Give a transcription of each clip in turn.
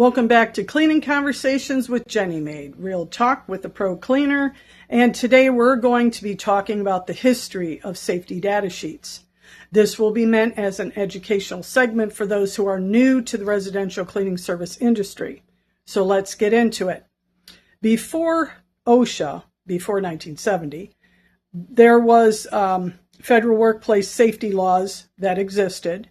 Welcome back to Cleaning Conversations with Jenny Maid, real talk with a pro cleaner. And today we're going to be talking about the history of safety data sheets. This will be meant as an educational segment for those who are new to the residential cleaning service industry. So let's get into it. Before OSHA, before 1970, there was federal workplace safety laws that existed.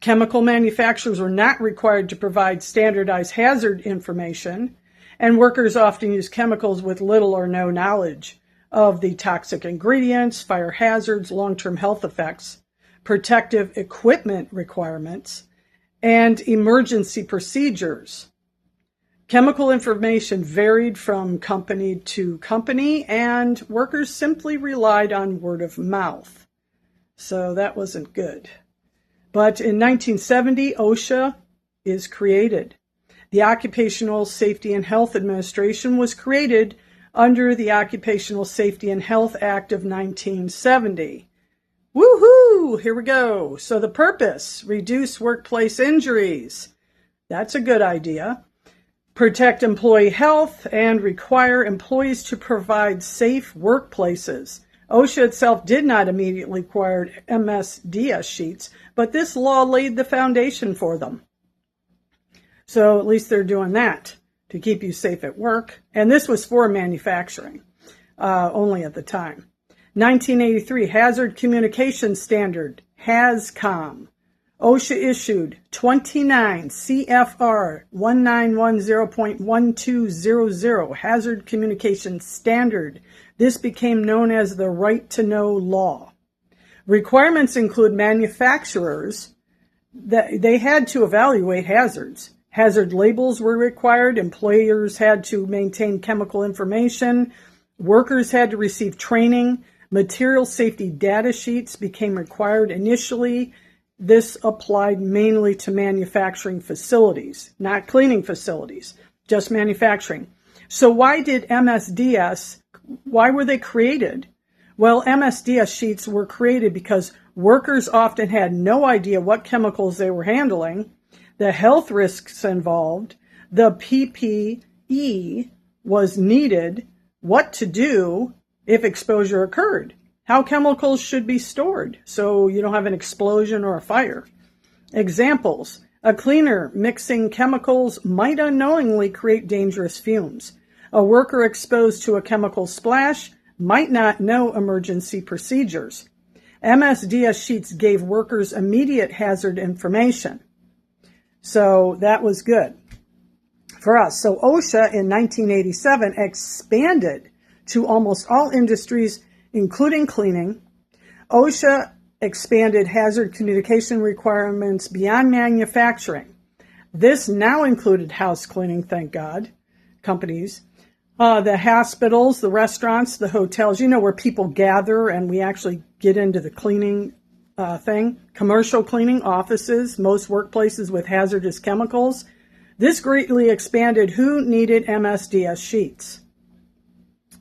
Chemical manufacturers were not required to provide standardized hazard information, and workers often use chemicals with little or no knowledge of the toxic ingredients, fire hazards, long-term health effects, protective equipment requirements, and emergency procedures. Chemical information varied from company to company, and workers simply relied on word of mouth. So that wasn't good. But in 1970, OSHA is created. The Occupational Safety and Health Administration was created under the Occupational Safety and Health Act of 1970. Woohoo! Here we go. So the purpose, reduce workplace injuries. That's a good idea. Protect employee health and require employees to provide safe workplaces. OSHA itself did not immediately require MSDS sheets, but this law laid the foundation for them. So at least they're doing that to keep you safe at work. And this was for manufacturing, only at the time. 1983, Hazard Communication Standard, HAZCOM. OSHA issued 29 CFR 1910.1200 Hazard Communication Standard. This became known as the Right to Know law. Requirements include manufacturers that they had to evaluate hazards. Hazard labels were required. Employers had to maintain chemical information. Workers had to receive training. Material safety data sheets became required initially. This applied mainly to manufacturing facilities, not cleaning facilities, just manufacturing. So why were they created? Well, MSDS sheets were created because workers often had no idea what chemicals they were handling, the health risks involved, the PPE was needed, what to do if exposure occurred, how chemicals should be stored so you don't have an explosion or a fire. Examples, a cleaner mixing chemicals might unknowingly create dangerous fumes. A worker exposed to a chemical splash might not know emergency procedures. MSDS sheets gave workers immediate hazard information. So that was good for us. So OSHA in 1987 expanded to almost all industries, including cleaning. OSHA expanded hazard communication requirements beyond manufacturing. This now included house cleaning, thank God, companies. The hospitals, the restaurants, the hotels, where people gather and we actually get into the cleaning thing. Commercial cleaning, offices, most workplaces with hazardous chemicals. This greatly expanded who needed MSDS sheets,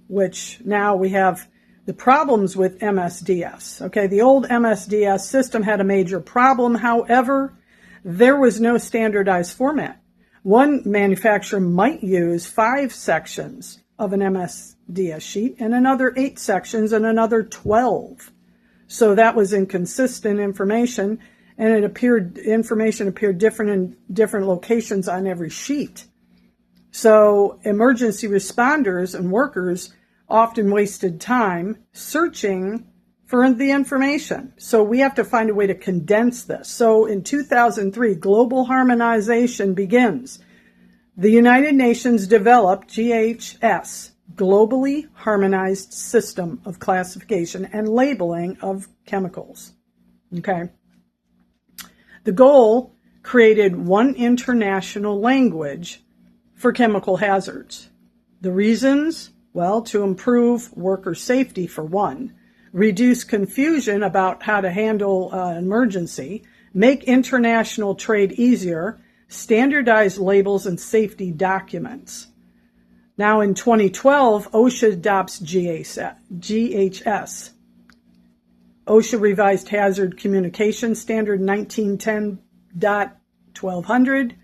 which now we have the problems with MSDS. Okay, the old MSDS system had a major problem. However, there was no standardized format. One manufacturer might use 5 sections of an MSDS sheet and another 8 sections and another 12. So that was inconsistent information, and information appeared different in different locations on every sheet. So emergency responders and workers often wasted time searching for the information. So we have to find a way to condense this. So in 2003, global harmonization begins. The United Nations developed GHS, Globally Harmonized System of Classification and Labeling of Chemicals. Okay. The goal created one international language for chemical hazards. The reasons? Well, to improve worker safety for one, reduce confusion about how to handle an emergency, make international trade easier, standardize labels and safety documents. Now in 2012, OSHA adopts GHS. OSHA Revised Hazard Communication Standard 1910.1200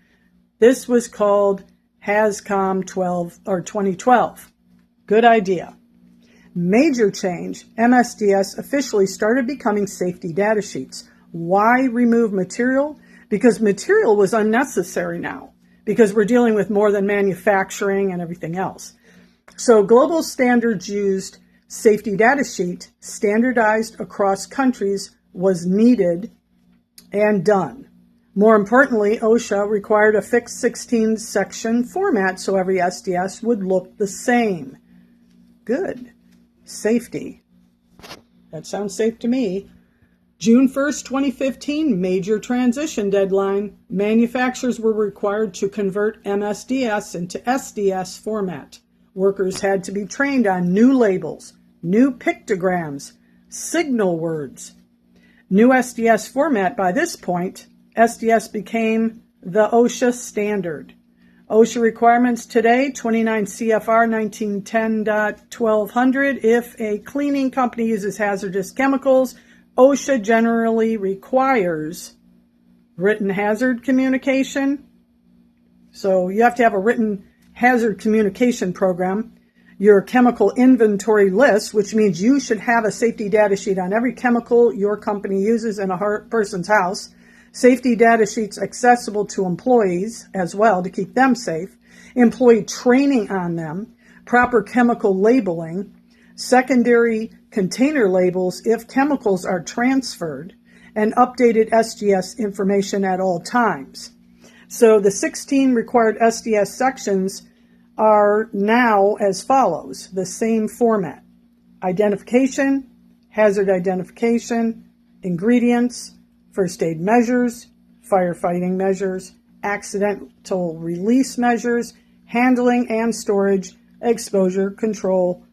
This was called HAZCOM 2012. Good idea. Major change, MSDS officially started becoming safety data sheets. Why remove material? Because material was unnecessary now, because we're dealing with more than manufacturing and everything else. So global standards used safety data sheet, standardized across countries, was needed and done. More importantly, OSHA required a fixed 16-section format so every SDS would look the same. Good. Safety. That sounds safe to me. June 1st, 2015, major transition deadline. Manufacturers were required to convert MSDS into SDS format. Workers had to be trained on new labels, new pictograms, signal words. New SDS format. By this point, SDS became the OSHA standard. OSHA requirements today, 29 CFR 1910.1200. If a cleaning company uses hazardous chemicals, OSHA generally requires written hazard communication. So you have to have a written hazard communication program. Your chemical inventory list, which means you should have a safety data sheet on every chemical your company uses in a person's house. Safety data sheets accessible to employees as well to keep them safe. Employee training on them. Proper chemical labeling. Secondary container labels if chemicals are transferred. And updated SGS information at all times. So the 16 required SDS sections are now as follows, the same format. Identification, hazard identification, ingredients, first aid measures, firefighting measures, accidental release measures, handling and storage, exposure control,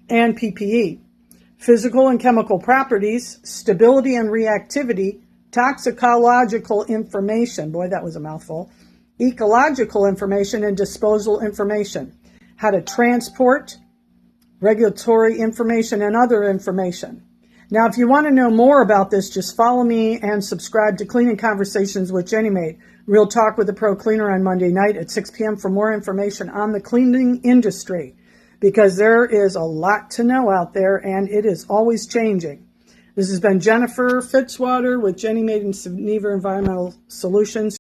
and PPE. Physical and chemical properties, stability and reactivity, toxicological information, boy that was a mouthful, ecological information, and disposal information. How to transport, regulatory information, and other information. Now, if you want to know more about this, just follow me and subscribe to Cleaning Conversations with Jenny Maid. Real Talk with the Pro Cleaner on Monday night at 6 p.m. for more information on the cleaning industry, because there is a lot to know out there and it is always changing. This has been Jennifer Fitzwater with Jenny Maid and Suniva Environmental Solutions.